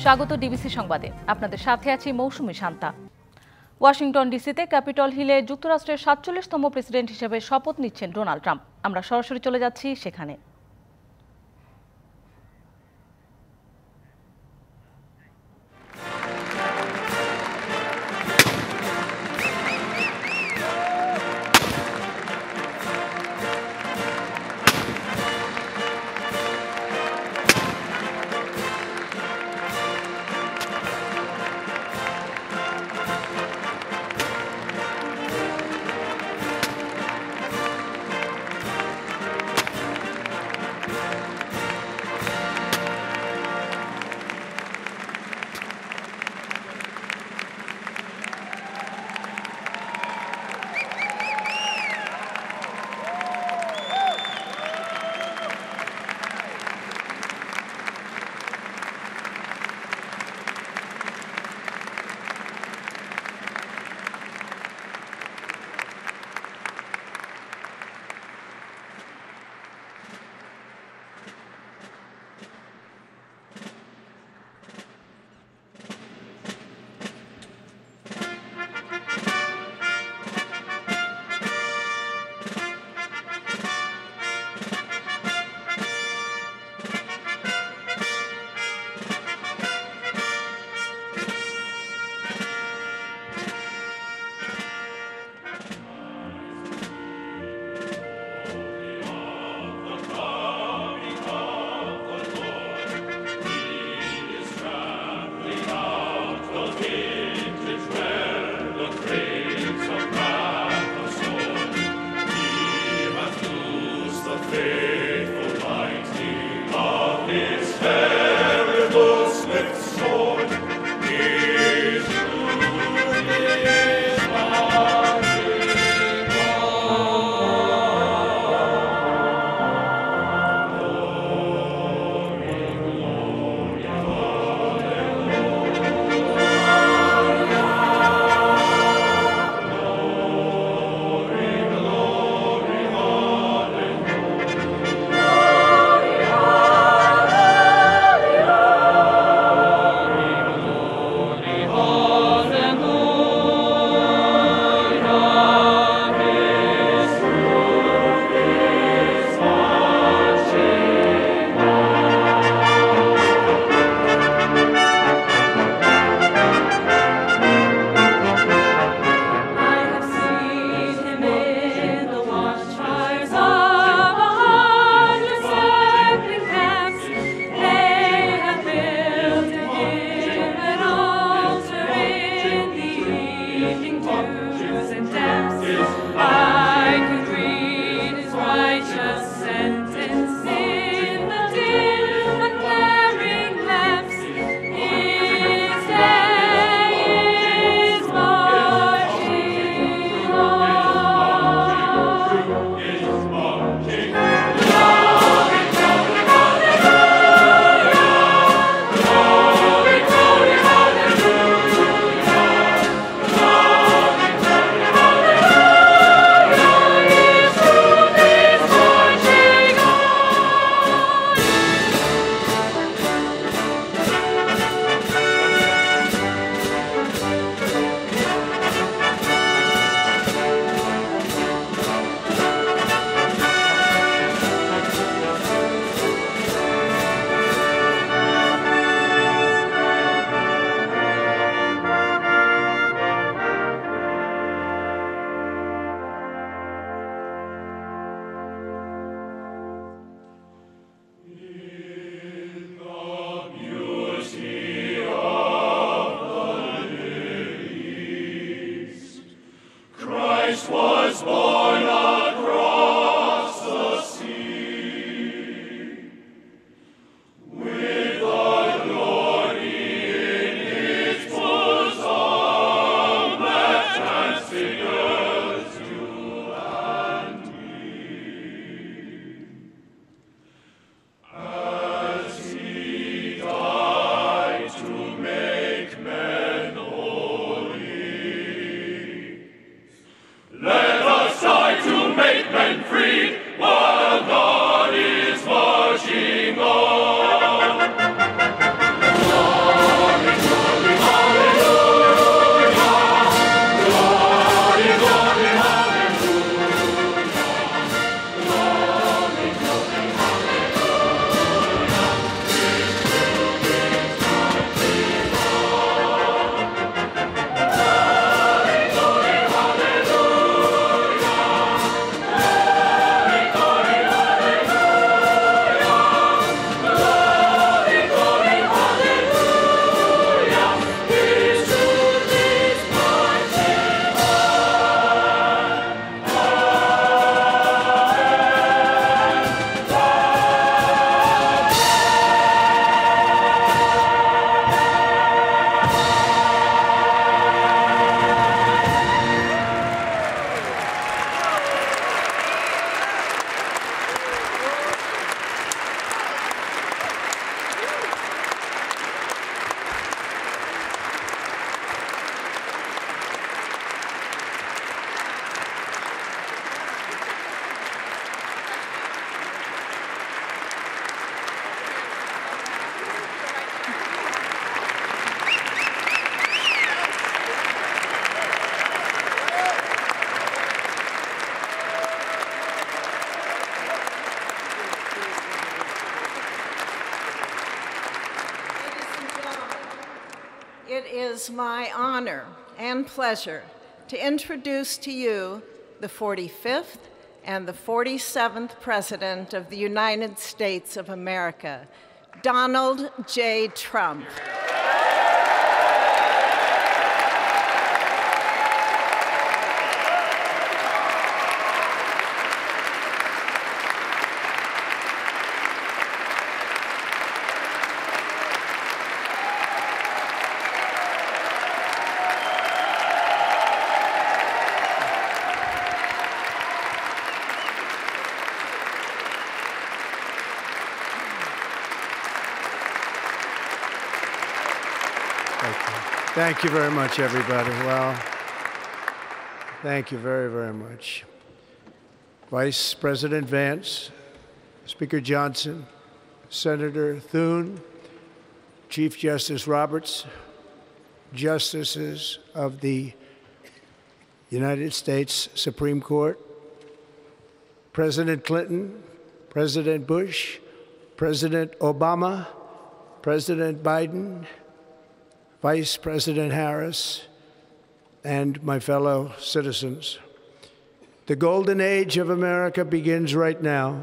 স্বাগত ডিবিসি সংবাদে। আপনাদের সাথে আছি মৌসুমী শান্তা। ওয়াশিংটন ডিসিতে ক্যাপিটল হিলে যুক্তরাষ্ট্রের ৪৭তম প্রেসিডেন্ট হিসেবে শপথ নিচ্ছেন ডোনাল্ড ট্রাম্প। আমরা সরাসরি চলে যাচ্ছি সেখানে। It is my honor and pleasure to introduce to you the 45th and the 47th President of the United States of America, Donald J. Trump. Thank you very much, everybody. Well, thank you very, very much. Vice President Vance, Speaker Johnson, Senator Thune, Chief Justice Roberts, Justices of the United States Supreme Court, President Clinton, President Bush, President Obama, President Biden, Vice President Harris, and my fellow citizens. The golden age of America begins right now.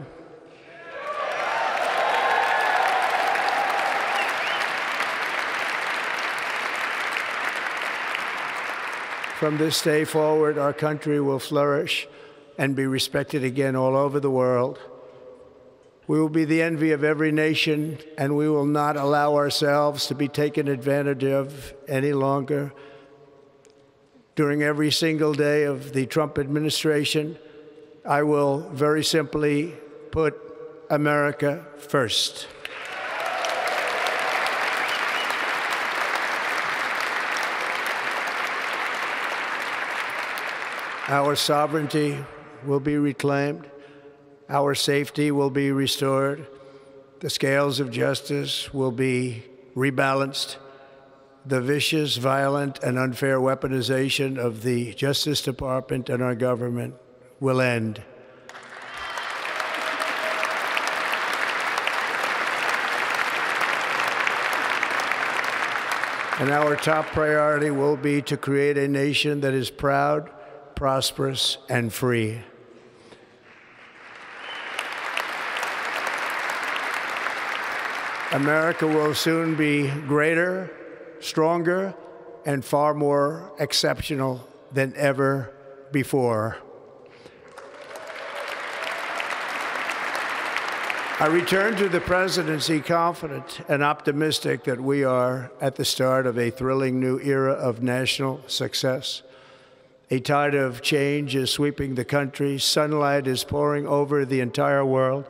From this day forward, our country will flourish and be respected again all over the world. We will be the envy of every nation, and we will not allow ourselves to be taken advantage of any longer. During every single day of the Trump administration, I will very simply put America first. Our sovereignty will be reclaimed. Our safety will be restored. The scales of justice will be rebalanced. The vicious, violent, and unfair weaponization of the Justice Department and our government will end. And our top priority will be to create a nation that is proud, prosperous, and free. America will soon be greater, stronger, and far more exceptional than ever before. I return to the presidency confident and optimistic that we are at the start of a thrilling new era of national success. A tide of change is sweeping the country. Sunlight is pouring over the entire world.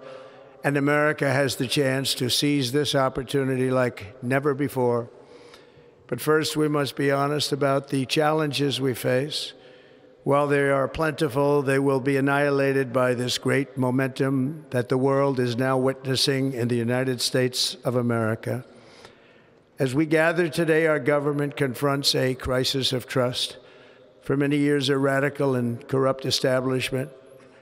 And America has the chance to seize this opportunity like never before. But first, we must be honest about the challenges we face. While they are plentiful, they will be annihilated by this great momentum that the world is now witnessing in the United States of America. As we gather today, our government confronts a crisis of trust. For many years, a radical and corrupt establishment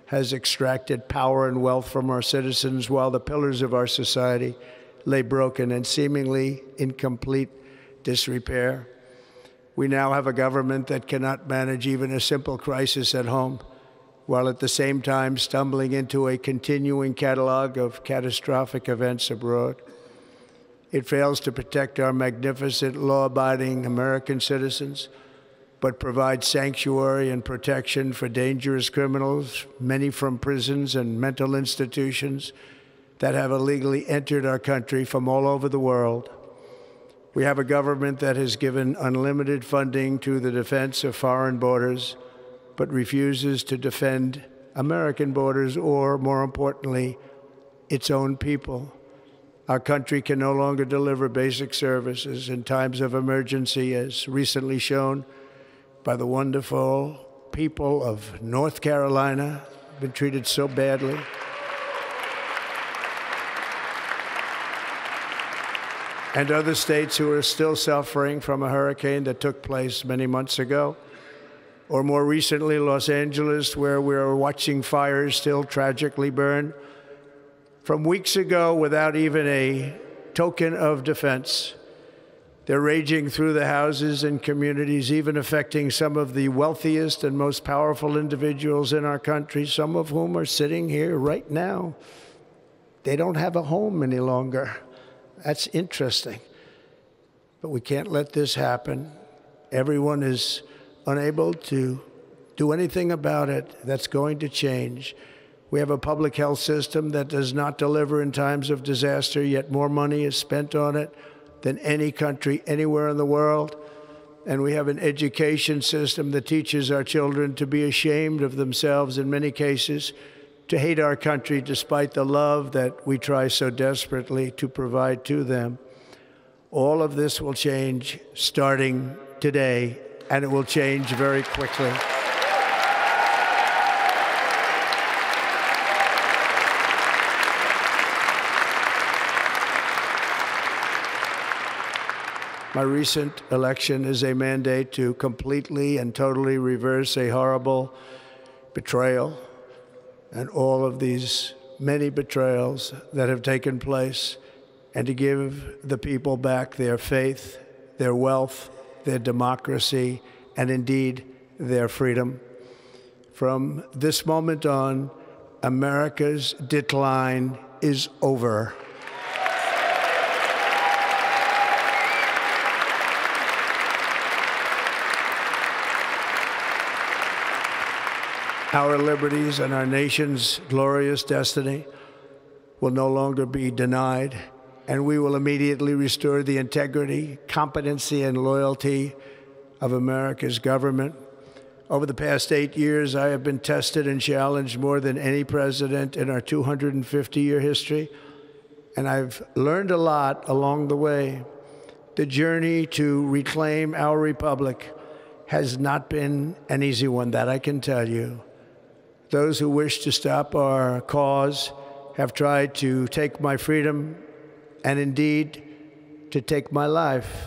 has extracted power and wealth from our citizens while the pillars of our society lay broken and seemingly in complete disrepair. We now have a government that cannot manage even a simple crisis at home, while at the same time stumbling into a continuing catalog of catastrophic events abroad. It fails to protect our magnificent, law-abiding American citizens, but provides sanctuary and protection for dangerous criminals, many from prisons and mental institutions that have illegally entered our country from all over the world. We have a government that has given unlimited funding to the defense of foreign borders, but refuses to defend American borders or, more importantly, its own people. Our country can no longer deliver basic services in times of emergency, as recently shown by the wonderful people of North Carolina, been treated so badly. And other states who are still suffering from a hurricane that took place many months ago. Or more recently, Los Angeles, where we're watching fires still tragically burn. From weeks ago, without even a token of defense, They're raging through the houses and communities, even affecting some of the wealthiest and most powerful individuals in our country, some of whom are sitting here right now. They don't have a home any longer. That's interesting. But we can't let this happen. Everyone is unable to do anything about it. That's going to change. We have a public health system that does not deliver in times of disaster, yet more money is spent on it than any country anywhere in the world. And we have an education system that teaches our children to be ashamed of themselves in many cases, to hate our country despite the love that we try so desperately to provide to them. All of this will change starting today, and it will change very quickly. My recent election is a mandate to completely and totally reverse a horrible betrayal and all of these many betrayals that have taken place, and to give the people back their faith, their wealth, their democracy, and indeed their freedom. From this moment on, America's decline is over. Our liberties and our nation's glorious destiny will no longer be denied, and we will immediately restore the integrity, competency, and loyalty of America's government. Over the past 8 years, I have been tested and challenged more than any president in our 250-year history, and I've learned a lot along the way. The journey to reclaim our republic has not been an easy one, that I can tell you. Those who wish to stop our cause have tried to take my freedom and indeed to take my life.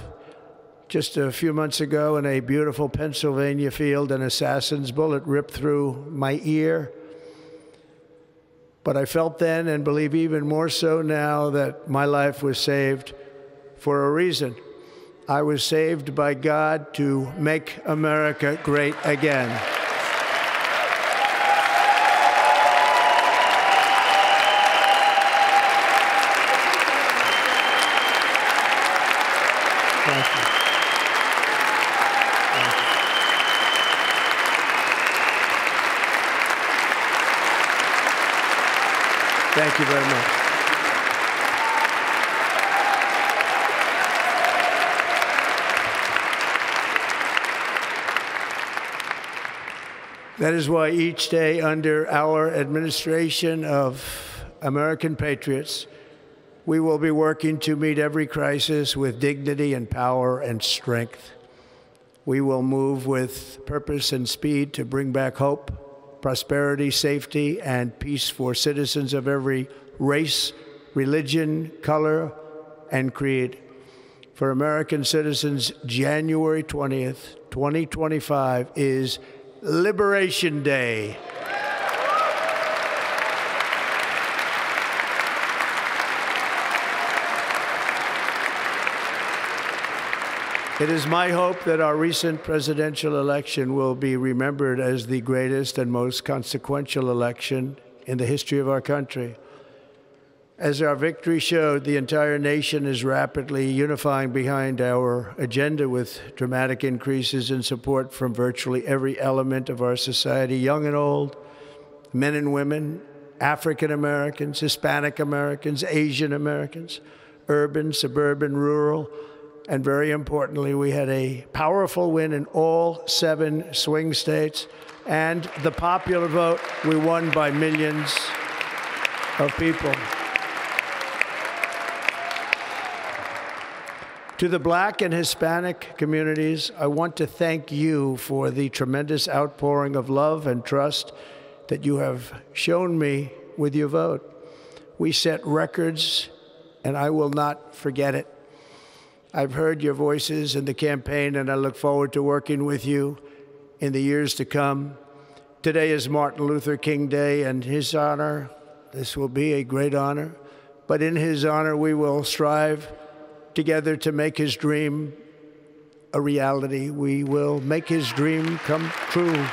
Just a few months ago in a beautiful Pennsylvania field, an assassin's bullet ripped through my ear. But I felt then, and believe even more so now, that my life was saved for a reason. I was saved by God to make America great again. Thank you. Thank you very much. That is why each day under our administration of American patriots, we will be working to meet every crisis with dignity and power and strength. We will move with purpose and speed to bring back hope, prosperity, safety, and peace for citizens of every race, religion, color, and creed. For American citizens, January 20th, 2025 is Liberation Day. It is my hope that our recent presidential election will be remembered as the greatest and most consequential election in the history of our country. As our victory showed, the entire nation is rapidly unifying behind our agenda with dramatic increases in support from virtually every element of our society, young and old, men and women, African Americans, Hispanic Americans, Asian Americans, urban, suburban, rural. And very importantly, we had a powerful win in all 7 swing states. And the popular vote, we won by millions of people. To the Black and Hispanic communities, I want to thank you for the tremendous outpouring of love and trust that you have shown me with your vote. We set records, and I will not forget it. I've heard your voices in the campaign, and I look forward to working with you in the years to come. Today is Martin Luther King Day, and his honor, this will be a great honor, but in his honor we will strive together to make his dream a reality. We will make his dream come true.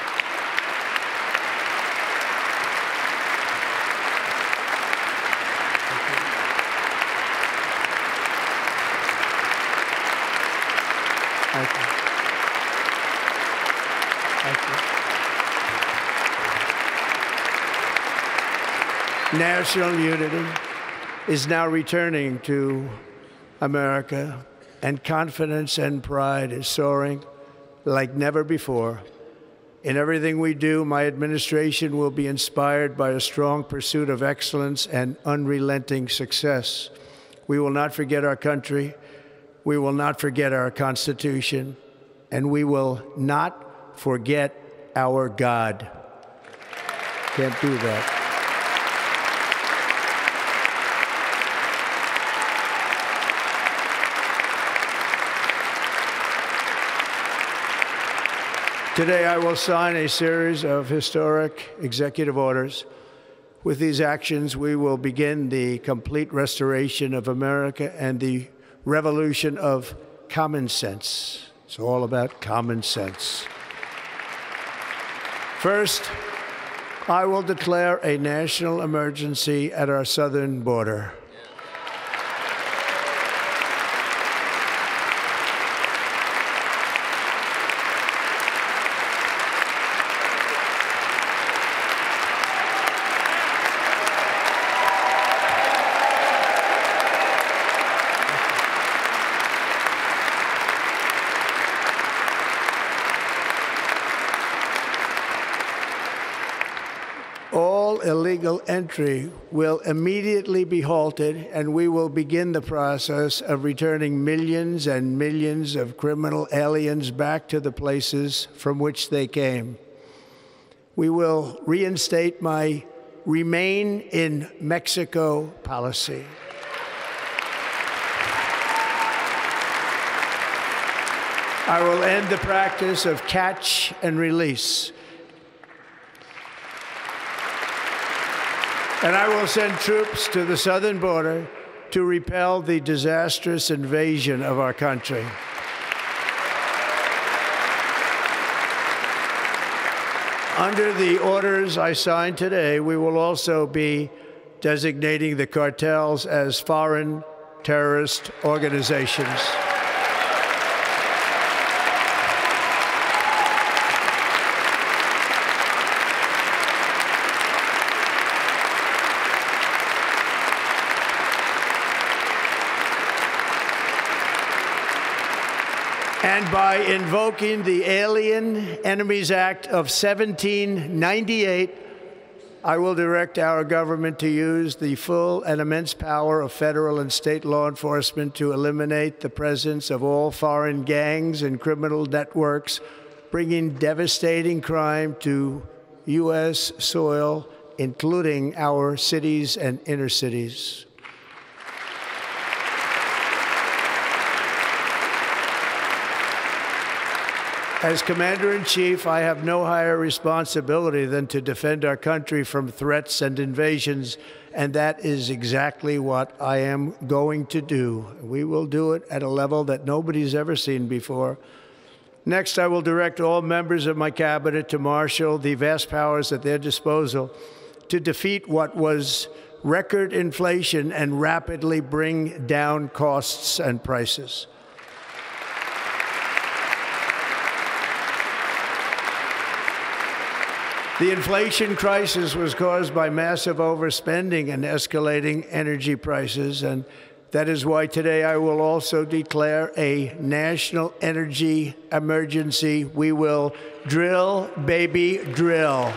Thank you. Thank you. National unity is now returning to America, and confidence and pride is soaring like never before. In everything we do, my administration will be inspired by a strong pursuit of excellence and unrelenting success. We will not forget our country. We will not forget our Constitution, and we will not forget our God. Can't do that. Today, I will sign a series of historic executive orders. With these actions, we will begin the complete restoration of America and the revolution of common sense. It's all about common sense. First, I will declare a national emergency at our southern border. All illegal entry will immediately be halted, and we will begin the process of returning millions and millions of criminal aliens back to the places from which they came. We will reinstate my Remain in Mexico policy. I will end the practice of catch and release. And I will send troops to the southern border to repel the disastrous invasion of our country. Under the orders I signed today, we will also be designating the cartels as foreign terrorist organizations. And by invoking the Alien Enemies Act of 1798, I will direct our government to use the full and immense power of federal and state law enforcement to eliminate the presence of all foreign gangs and criminal networks, bringing devastating crime to U.S. soil, including our cities and inner cities. As Commander-in-Chief, I have no higher responsibility than to defend our country from threats and invasions, and that is exactly what I am going to do. We will do it at a level that nobody's ever seen before. Next, I will direct all members of my cabinet to marshal the vast powers at their disposal to defeat what was record inflation and rapidly bring down costs and prices. The inflation crisis was caused by massive overspending and escalating energy prices, and that is why today I will also declare a national energy emergency. We will drill, baby, drill.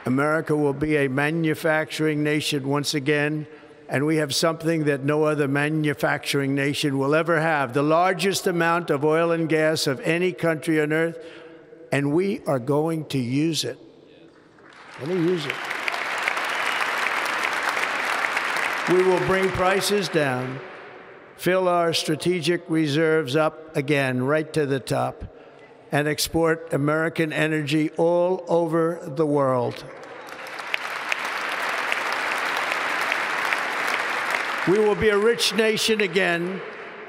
America will be a manufacturing nation once again, and we have something that no other manufacturing nation will ever have, the largest amount of oil and gas of any country on earth, and we are going to use it. Let me use it. We will bring prices down, fill our strategic reserves up again, right to the top, and export American energy all over the world. We will be a rich nation again,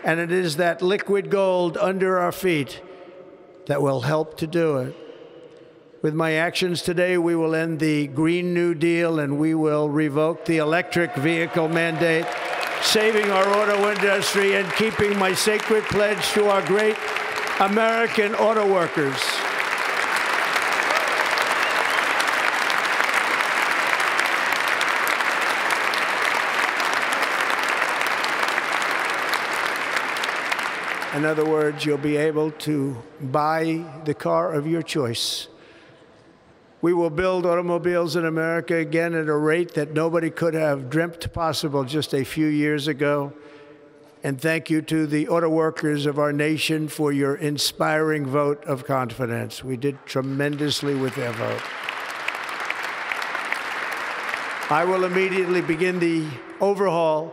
and it is that liquid gold under our feet that will help to do it. With my actions today, we will end the Green New Deal and we will revoke the electric vehicle mandate, saving our auto industry and keeping my sacred pledge to our great American auto workers. In other words, you'll be able to buy the car of your choice. We will build automobiles in America again at a rate that nobody could have dreamt possible just a few years ago. And thank you to the auto workers of our nation for your inspiring vote of confidence. We did tremendously with their vote. I will immediately begin the overhaul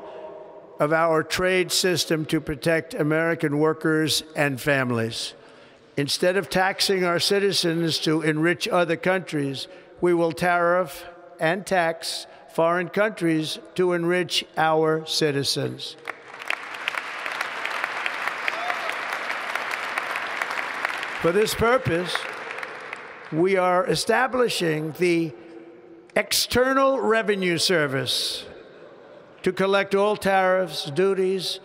of our trade system to protect American workers and families. Instead of taxing our citizens to enrich other countries, we will tariff and tax foreign countries to enrich our citizens. For this purpose, we are establishing the External Revenue Service to collect all tariffs, duties,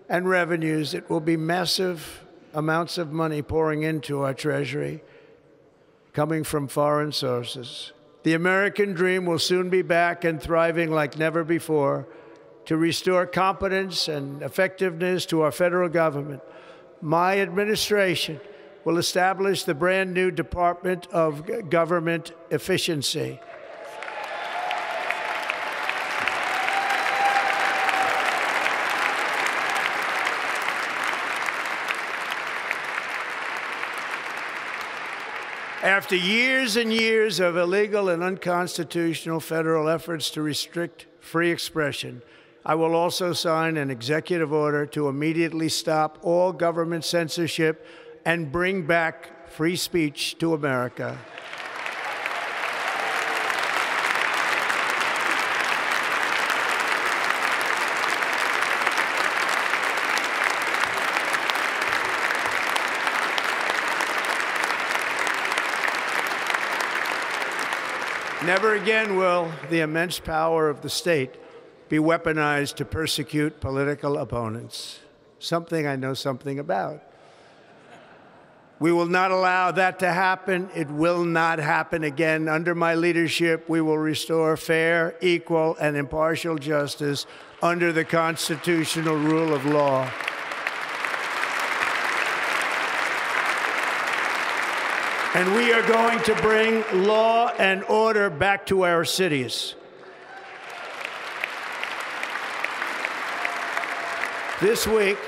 and revenues. It will be massive amounts of money pouring into our treasury, coming from foreign sources. The American dream will soon be back and thriving like never before to restore competence and effectiveness to our federal government. My administration will establish the brand new Department of Government Efficiency. After years and years of illegal and unconstitutional federal efforts to restrict free expression, I will also sign an executive order to immediately stop all government censorship and bring back free speech to America. Never again will the immense power of the state be weaponized to persecute political opponents, something I know something about. We will not allow that to happen. It will not happen again. Under my leadership, we will restore fair, equal, and impartial justice under the constitutional rule of law. And we are going to bring law and order back to our cities. This week,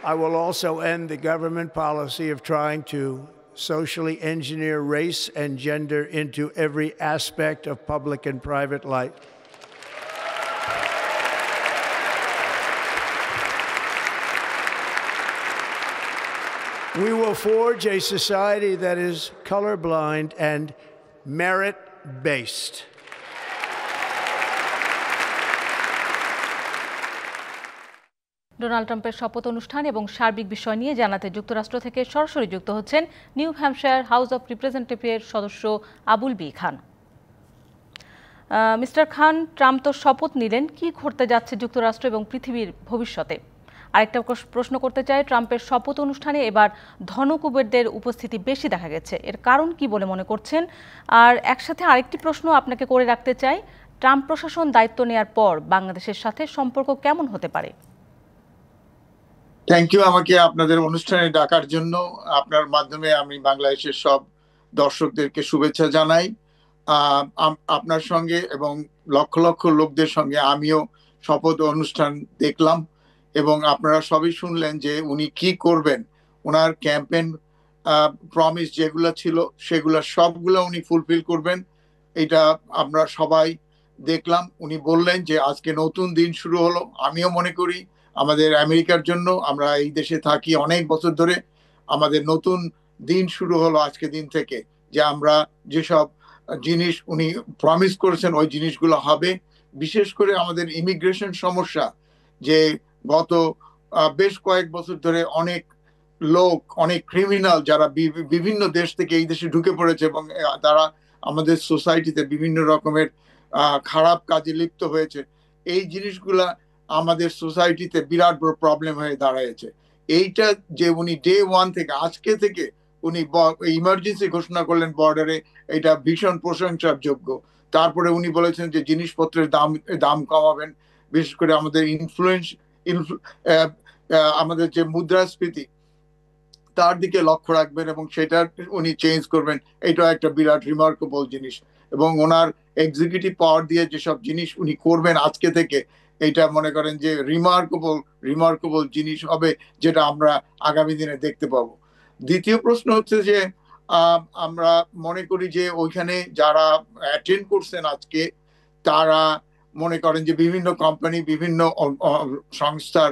I will also end the government policy of trying to socially engineer race and gender into every aspect of public and private life. We will forge a society that is colorblind and merit-based. Donald ট্রাম্পের শপথ অনুষ্ঠান এবং সার্বিক বিষয় নিয়ে জানাতে যুক্তরাষ্ট্র থেকে সরাসরি যুক্ত হচ্ছেন নিউ হ্যাম্পশায়ার হাউস অব রিপ্রেজেন্টেটিভের সদস্য আবুল বি খান। মিস্টার খান, ট্রাম্প তো শপথ নিলেন, কি ঘটতে যাচ্ছে যুক্তরাষ্ট্র এবং পৃথিবীর ভবিষ্যতে? আরেকটা প্রশ্ন করতে চাই, ট্রাম্পের শপথ অনুষ্ঠানে এবার ধনকুবেরদের উপস্থিতি বেশি দেখা গেছে, এর কারণ কি বলে মনে করছেন? আর একসাথে আরেকটি প্রশ্ন আপনাকে করে রাখতে চাই, ট্রাম্প প্রশাসন দায়িত্ব নেয়ার পর বাংলাদেশের সাথে সম্পর্ক কেমন হতে পারে? থ্যাংক ইউ আমাকে আপনাদের অনুষ্ঠানে ডাকার জন্য। আপনার মাধ্যমে আমি বাংলাদেশের সব দর্শকদেরকে শুভেচ্ছা জানাই। আপনার সঙ্গে এবং লক্ষ লক্ষ লোকদের সঙ্গে আমিও শপথ অনুষ্ঠান দেখলাম এবং আপনারা সবই শুনলেন যে উনি কি করবেন। ওনার ক্যাম্পেইন প্রমিস যেগুলো ছিল সেগুলো সবগুলো উনি ফুলফিল করবেন, এটা আমরা সবাই দেখলাম উনি বললেন যে আজকে নতুন দিন শুরু হলো। আমিও মনে করি আমাদের আমেরিকার জন্য, আমরা এই দেশে থাকি অনেক বছর ধরে, আমাদের নতুন দিন শুরু হলো আজকে দিন থেকে, যে আমরা যেসব জিনিস উনি প্রমিস করেছেন ওই জিনিসগুলো হবে। বিশেষ করে আমাদের ইমিগ্রেশন সমস্যা, যে গত বেশ কয়েক বছর ধরে অনেক লোক, অনেক ক্রিমিনাল যারা বিভিন্ন দেশ থেকে এই দেশে ঢুকে পড়েছে এবং তারা আমাদের সোসাইটিতে বিভিন্ন রকমের খারাপ কাজে লিপ্ত হয়েছে, এই জিনিসগুলা আমাদের সোসাইটিতে বিরাট বড় প্রবলেম হয়ে দাঁড়াইছে। এইটা যে উনি ডে ওয়ান থেকে, আজকে থেকে উনি ইমার্জেন্সি ঘোষণা করলেন বর্ডারে, এটা ভীষণ প্রশংসার যোগ্য। তারপরে উনি বলেছেন যে জিনিসপত্রের দাম কমাবেন, বিশেষ করে আমাদের আমাদের যে মুদ্রাস্ফীতি তার দিকে লক্ষ্য রাখবেন এবং সেটা উনি চেঞ্জ করবেন। এটা একটা বিরাট রিমার্কেবল জিনিস, এবং ওনার এক্সিকিউটিভ পাওয়ার দিয়ে যেসব জিনিস উনি করবেন আজকে থেকে, এটা মনে করেন যে রিমার্কেবল জিনিস হবে, যেটা আমরা আগামী দিনে দেখতে পাবো। দ্বিতীয় প্রশ্ন হচ্ছে যে আমরা মনে করি যে ওইখানে যারা অ্যাটেন্ড করছেন আজকে, তারা মনে করেন যে বিভিন্ন কোম্পানি, বিভিন্ন সংস্থার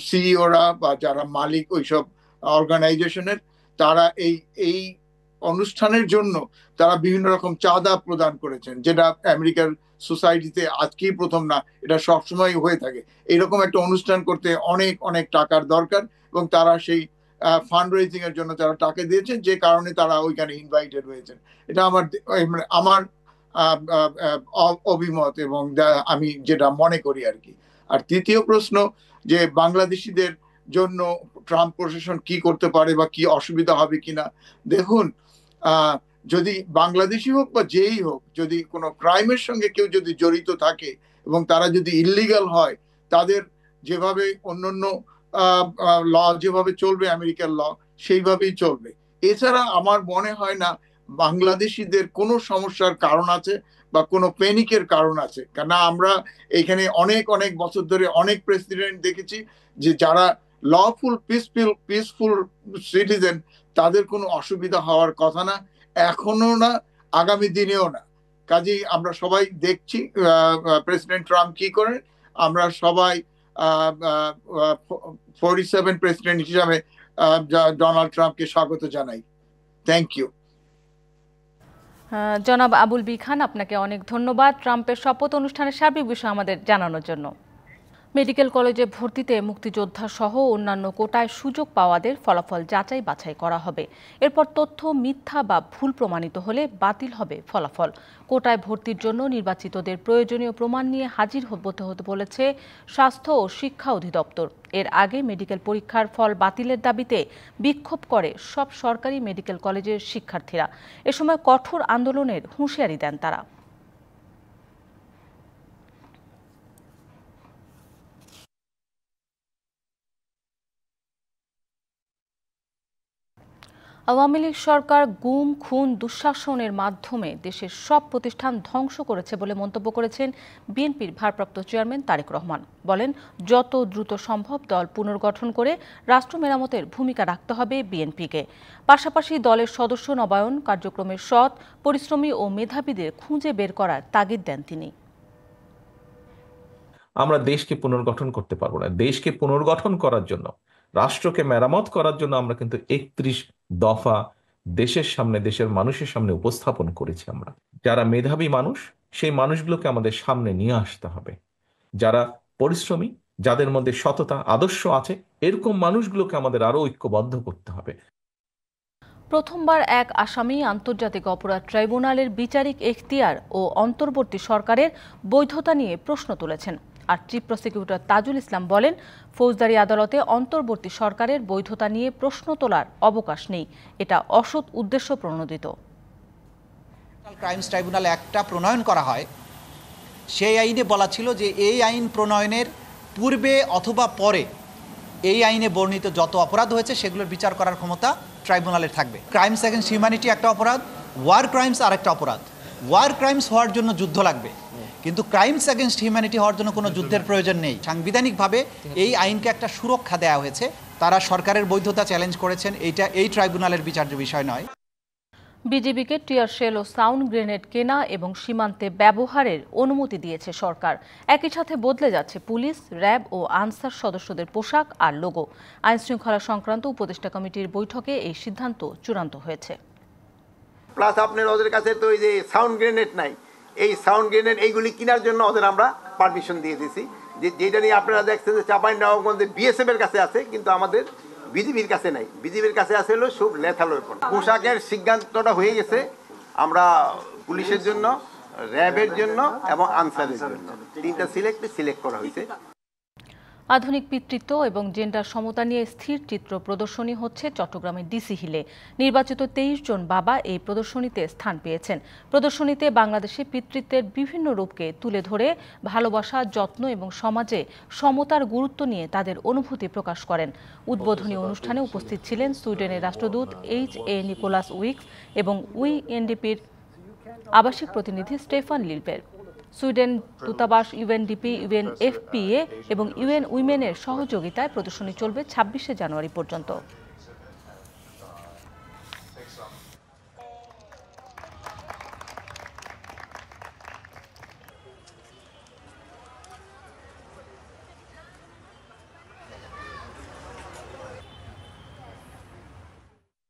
সিইওরা বা যারা মালিক ওইসব অর্গানাইজেশনের, তারা এই অনুষ্ঠানের জন্য তারা বিভিন্ন রকম চাঁদা প্রদান করেছেন, যেটা আমেরিকার সোসাইটিতে আজকেই প্রথম না, এটা সবসময় হয়ে থাকে। এইরকম একটা অনুষ্ঠান করতে অনেক অনেক টাকার দরকার, এবং তারা সেই ফান্ড রেজিং এর জন্য তারা টাকা দিয়েছেন, যে কারণে তারা ওইখানে ইনভাইটেড হয়েছেন। এটা আমার অভিমত এবং আমি যেটা মনে করি আর কি। আর তৃতীয় প্রশ্ন, যে বাংলাদেশিদের জন্য ট্রাম্প প্রশাসন কি করতে পারে বা কি অসুবিধা হবে কিনা। দেখুন, যদি বাংলাদেশি হোক বা যেই হোক, যদি কোনো ক্রাইমের সঙ্গে কেউ যদি জড়িত থাকে এবং তারা যদি ইল্লিগাল হয়, তাদের যেভাবে অন্যান্য ল যেভাবে চলবে, আমেরিকার ল সেইভাবেই চলবে। এছাড়া আমার মনে হয় না বাংলাদেশিদের কোনো সমস্যার কারণ আছে বা কোনো প্যানিকের কারণ আছে, কেন আমরা এখানে অনেক অনেক বছর ধরে অনেক প্রেসিডেন্ট দেখেছি যে যারা লফুল পিসফুল সিটিজেন, তাদের কোনো অসুবিধা হওয়ার কথা না, এখনো না, আগামী দিনেও না। কাজেই আমরা সবাই দেখছি প্রেসিডেন্ট ট্রাম্প কি করেন। আমরা সবাই 47 প্রেসিডেন্ট হিসাবে ডোনাল্ড ট্রাম্পকে স্বাগত জানাই। Thank you. জনাব আবুল বি খান, আপনাকে অনেক ধন্যবাদ ট্রাম্পের শপথ অনুষ্ঠানের সার্বিক বিষয় আমাদের জানানোর জন্য। মেডিকেল কলেজে ভর্তিতে মুক্তিযোদ্ধা সহ অন্যান্য কোটায় সুযোগ পাওয়াদের ফলাফল যাচাই বাছাই করা হবে। এরপর তথ্য মিথ্যা বা ভুল প্রমাণিত হলে বাতিল হবে ফলাফল। কোটায় ভর্তির জন্য নির্বাচিতদের প্রয়োজনীয় প্রমাণ নিয়ে হাজির হতে বলেছে স্বাস্থ্য ও শিক্ষা অধিদপ্তর। এর আগে মেডিকেল পরীক্ষার ফল বাতিলের দাবিতে বিক্ষোভ করে সব সরকারি মেডিকেল কলেজের শিক্ষার্থীরা। এ সময় কঠোর আন্দোলনের হুঁশিয়ারি দেন তারা। আওয়ামী লীগ সরকার গুম, খুন, দুঃশাসনের মাধ্যমে দেশের সব প্রতিষ্ঠান ধ্বংস করেছে বলে মন্তব্য করেছেন বিএনপির ভারপ্রাপ্ত চেয়ারম্যান তারেক রহমান। বলেন, যত দ্রুত সম্ভব দল পুনর্গঠন করে রাষ্ট্র মেরামতের ভূমিকা রাখতে হবে বিএনপিকে। পাশাপাশি দলের সদস্য নবায়ন কার্যক্রমের সৎ, পরিশ্রমী ও মেধাবীদের খুঁজে বের করার তাগিদ দেন তিনি। আমরা দেশকে পুনর্গঠন করতে পারবো না। দেশকে পুনর্গঠন করার জন্য, রাষ্ট্রকে মেরামত করার জন্য আমরা কিন্তু 31 দফা দেশের সামনে, দেশের মানুষের সামনে উপস্থাপন করেছি। আমরা যারা মেধাবী মানুষ, সেই মানুষগুলোকে আমাদের সামনে নিয়ে আসতে হবে। যারা পরিশ্রমী, যাদের মধ্যে সততা, আদর্শ আছে, এরকম মানুষগুলোকে আমাদের আরো ঐক্যবদ্ধ করতে হবে। প্রথমবার এক আসামি আন্তর্জাতিক অপরাধ ট্রাইব্যুনালের বিচারিক এখতিয়ার ও অন্তর্বর্তী সরকারের বৈধতা নিয়ে প্রশ্ন তুলেছেন। আর চিফ প্রসিকিউটর তাজুল ইসলাম বলেন, ফৌজদারি আদালতে অন্তর্বর্তী সরকারের বৈধতা নিয়ে প্রশ্ন তোলার অবকাশ নেই, এটা অসৎ উদ্দেশ্য প্রণোদিত। ক্রাইমস ট্রাইব্যুনাল একটা প্রণয়ন করা হয়, সেই আইনে বলা ছিল যে এই আইন প্রণয়নের পূর্বে অথবা পরে এই আইনে বর্ণিত যত অপরাধ হয়েছে সেগুলোর বিচার করার ক্ষমতা ট্রাইব্যুনালের থাকবে। ক্রাইমস এগেন্স্ট হিউম্যানিটি একটা অপরাধ, ওয়ার ক্রাইমস আরেকটা অপরাধ। ওয়ার ক্রাইমস হওয়ার জন্য যুদ্ধ লাগবে, কিন্তু ক্রাইমস এগেন্স্ট হিউম্যানিটি হওয়ার জন্য কোনো যুদ্ধের প্রয়োজন নেই। সাংবিধানিকভাবে এই আইনকে একটা সুরক্ষা দেওয়া হয়েছে। তারা সরকারের বৈধতা চ্যালেঞ্জ করেছেন, এই ট্রাইব্যুনালের বিচার্য বিষয় নয়। বিজিবিকে টিয়ার শেল ও সাউন্ড গ্রেনেড কেনা এবং সীমান্তে ব্যবহারের অনুমতি দিয়েছে সরকার। একই সাথে বদলে যাচ্ছে পুলিশ, র্যাব ও আনসার সদস্যদের পোশাক আর লোগো। আইনশৃঙ্খলা সংক্রান্ত উপদেষ্টা কমিটির বৈঠকে এই সিদ্ধান্ত চূড়ান্ত হয়েছে। প্লাস আপনার ওদের কাছে তো এই যে সাউন্ড গ্রেনেড নাই, এই সাউন্ড গ্রেনেড এইগুলি কেনার জন্য ওদের আমরা পারমিশন দিয়ে দিয়েছি, যেটা নিয়ে আপনারা দেখছেন যে চাঁপাইনবাবগঞ্জে বিএসএফ এর কাছে আছে, কিন্তু আমাদের বিজিবির কাছে নাই। বিজিবির কাছে আছে হলো সব লেথাল ওয়েপন। পোশাকের সিদ্ধান্তটা হয়ে গেছে আমরা পুলিশের জন্য, র্যাবের জন্য এবং আনসারের জন্য 3টা সিলেক্ট করা হয়েছে। আধুনিক পিতৃত্ব এবং জেন্ডার সমতা নিয়ে স্থির চিত্র প্রদর্শনী হচ্ছে চট্টগ্রামের ডিসি হিলে। নির্বাচিত 23 জন বাবা এই প্রদর্শনীতে স্থান পেয়েছেন। প্রদর্শনীতে বাংলাদেশে পিতৃত্বের বিভিন্ন রূপকে তুলে ধরে ভালোবাসা, যত্ন এবং সমাজে সমতার গুরুত্ব নিয়ে তাদের অনুভূতি প্রকাশ করেন। উদ্বোধনী অনুষ্ঠানে উপস্থিত ছিলেন সুইডেনের রাষ্ট্রদূত H.A. নিকোলাস উইক্স এবং UNDPর আবাসিক প্রতিনিধি স্টেফান লিলবের। সুইডেন দূতাবাস, UNDP, UNFPA এবং UN উইমেনের সহযোগিতায় প্রদর্শনী চলবে 26শে জানুয়ারি পর্যন্ত।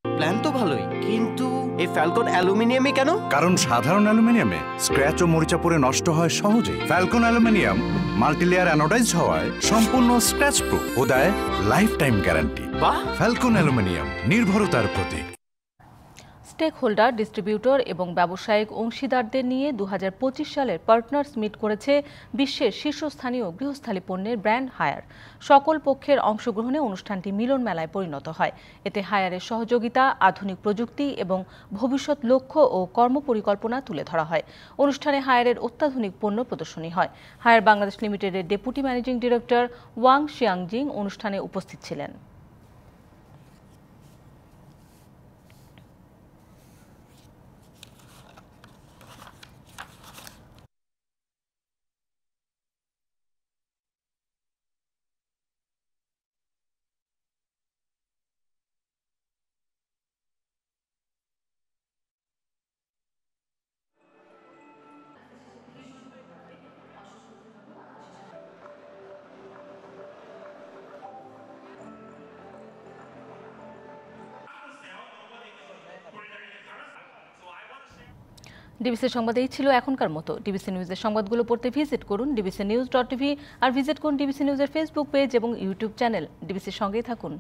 প্ল্যান তো ভালোই, কিন্তু এই ফ্যালকন অ্যালুমিনিয়ামে কেন? কারণ সাধারণ অ্যালুমিনিয়ামে স্ক্র্যাচ ও মরিচা পড়ে নষ্ট হয় সহজেই। ফ্যালকন অ্যালুমিনিয়াম মাল্টিলেয়ার অ্যানোডাইজড হওয়ায় সম্পূর্ণ স্ক্র্যাচ প্রুফ ও দেয় লাইফ টাইম গ্যারান্টি। বাহ! ফ্যালকন অ্যালুমিনিয়াম, নির্ভরতার প্রতীক। স্টেক হোল্ডার, ডিস্ট্রিবিউটর এবং ব্যবসায়িক অংশীদারদের নিয়ে 2025 সালের পার্টনার্স মিট করেছে বিশ্বের শীর্ষস্থানীয় গৃহস্থালী পণ্যের ব্র্যান্ড হায়ার। সকল পক্ষের অংশগ্রহণে অনুষ্ঠানটি মিলন মেলায় পরিণত হয়। এতে হায়ারের সহযোগিতা, আধুনিক প্রযুক্তি এবং ভবিষ্যৎ লক্ষ্য ও কর্মপরিকল্পনা তুলে ধরা হয়। অনুষ্ঠানে হায়ারের অত্যাধুনিক পণ্য প্রদর্শনী হয়। হায়ার বাংলাদেশ লিমিটেডের ডেপুটি ম্যানেজিং ডিরেক্টর ওয়াং শিয়াংজিং অনুষ্ঠানে উপস্থিত ছিলেন। ডিবিসি সংবাদ এই ছিল এখনকার মতো। ডিবিসি নিউজের সংবাদগুলো পড়তে ভিজিট করুন dbcnews.tv আর ভিজিট করুন ডিবিসি নিউজের ফেসবুক পেজ এবং ইউটিউব চ্যানেল। ডিবিসির সঙ্গেই থাকুন।